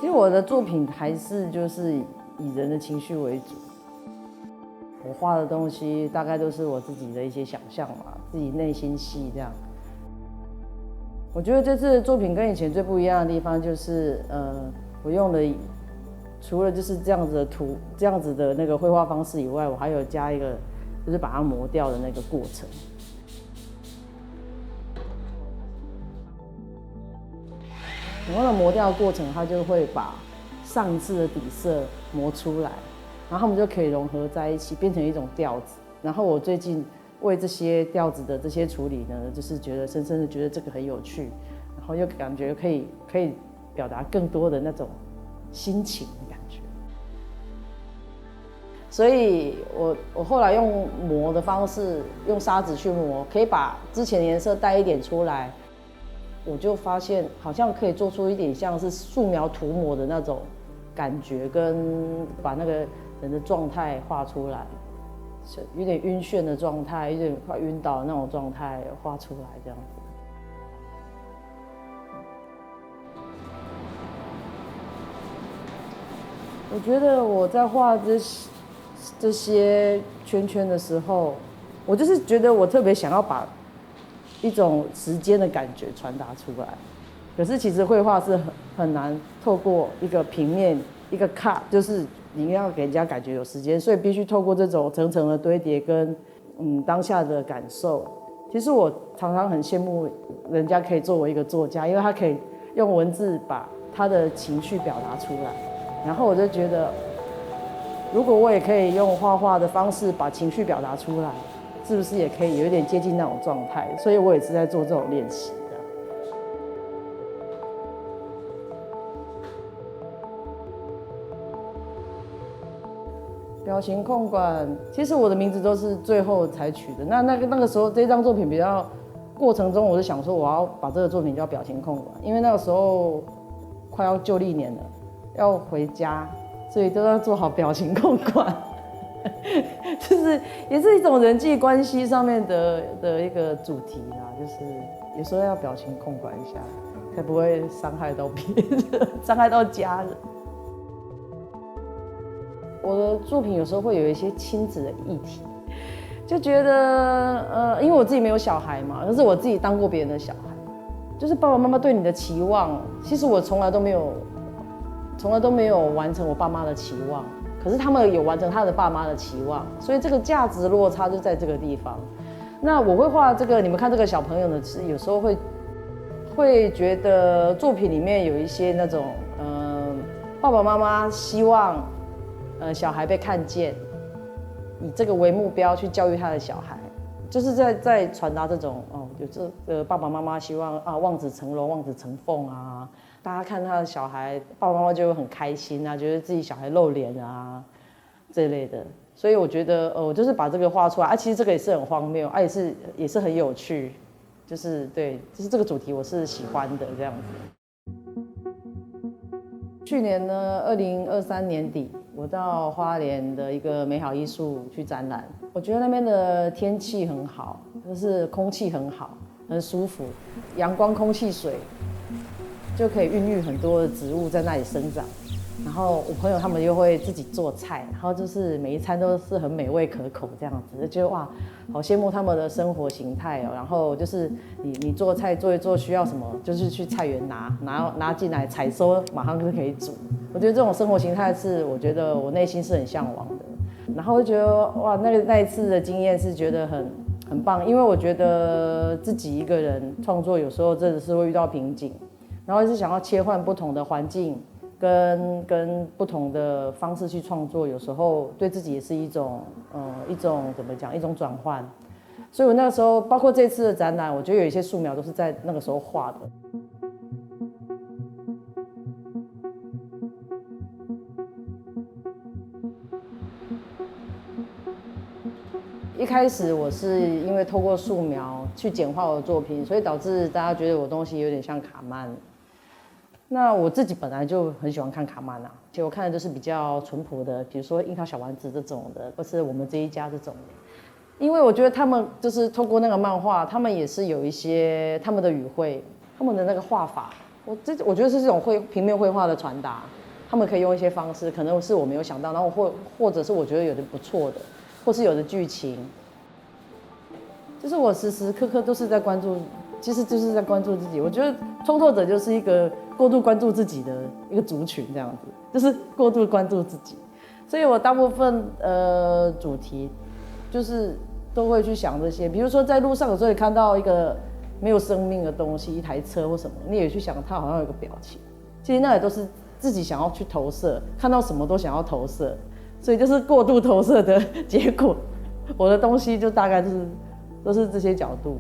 其实我的作品还是就是以人的情绪为主。我画的东西大概都是我自己的一些想象嘛，自己内心戏这样。我觉得这次的作品跟以前最不一样的地方就是，我用了除了就是这样子的图、这样子的那个绘画方式以外，我还有加一个就是把它磨掉的那个过程。然后磨掉的过程，它就会把上一次的底色磨出来，然后它们就可以融合在一起，变成一种调子。然后我最近为这些调子的这些处理呢，就是觉得深深的觉得这个很有趣，然后又感觉可以表达更多的那种心情的感觉。所以我后来用磨的方式，用砂纸去磨，可以把之前的颜色带一点出来。我就发现好像可以做出一点像是素描涂抹的那种感觉，跟把那个人的状态画出来，有点晕眩的状态，有点快晕倒的那种状态画出来这样子。我觉得我在画这些圈圈的时候，我就是觉得我特别想要把一种时间的感觉传达出来，可是其实绘画是很难透过一个平面一个 cut， 就是你要给人家感觉有时间，所以必须透过这种层层的堆叠跟当下的感受。其实我常常很羡慕人家可以作为一个作家，因为他可以用文字把他的情绪表达出来，然后我就觉得，如果我也可以用画画的方式把情绪表达出来，是不是也可以有一点接近那种状态？所以我也是在做这种练习的。表情控管，其实我的名字都是最后才取的。那个时候这张作品比较过程中，我就想说我要把这个作品叫表情控管，因为那个时候快要旧历年了，要回家，所以都要做好表情控管。就是也是一种人际关系上面的一个主题啦，就是有时候要表情控管一下，才不会伤害到别人，伤害到家人。我的作品有时候会有一些亲子的议题，就觉得因为我自己没有小孩嘛，可是我自己当过别人的小孩，就是爸爸妈妈对你的期望，其实我从来都没有完成我爸妈的期望。可是他们有完成他的爸妈的期望，所以这个价值落差就在这个地方。那我会画这个，你们看这个小朋友呢，是有时候会觉得作品里面有一些那种爸爸妈妈希望小孩被看见，以这个为目标去教育他的小孩，就是在传达这种有这个爸爸妈妈希望望子成龙、望子成凤啊。大家看他的小孩，爸爸妈妈就会很开心啊，觉得自己小孩露脸啊这类的，所以我觉得我就是把这个画出来其实这个也是很荒谬也是很有趣，就是对，就是这个主题我是喜欢的这样子。去年呢，2023年底，我到花莲的一个美好艺术去展览，我觉得那边的天气很好，就是空气很好，很舒服，阳光、空气、水。就可以孕育很多的植物在那里生长，然后我朋友他们又会自己做菜，然后就是每一餐都是很美味可口这样子，就觉得哇，好羡慕他们的生活形态哦。然后就是你做菜做一做需要什么，就是去菜园拿进来采收，马上就可以煮。我觉得这种生活形态是我觉得我内心是很向往的。然后就觉得哇，那一次的经验是觉得很棒，因为我觉得自己一个人创作有时候真的是会遇到瓶颈。然后是想要切换不同的环境，跟不同的方式去创作，有时候对自己也是一种怎么讲，一种转换。所以我那个时候，包括这次的展览，我觉得有一些素描都是在那个时候画的。一开始我是因为透过素描去简化我的作品，所以导致大家觉得我东西有点像卡漫。那我自己本来就很喜欢看卡漫其实我看的都是比较淳朴的，比如说樱桃小丸子这种的，或是我们这一家这种的。因为我觉得他们就是透过那个漫画，他们也是有一些他们的语汇，他们的那个画法我觉得是这种平面绘画的传达，他们可以用一些方式，可能是我没有想到，然后或者是我觉得有的不错的，或是有的剧情，就是我时时刻刻都是在关注，其实就是在关注自己。我觉得创作者就是一个过度关注自己的一个族群，这样子，就是过度关注自己，所以我大部分主题就是都会去想这些，比如说在路上有时候也看到一个没有生命的东西，一台车或什么，你也去想它好像有个表情，其实那也都是自己想要去投射，看到什么都想要投射，所以就是过度投射的结果。我的东西就大概都是这些角度。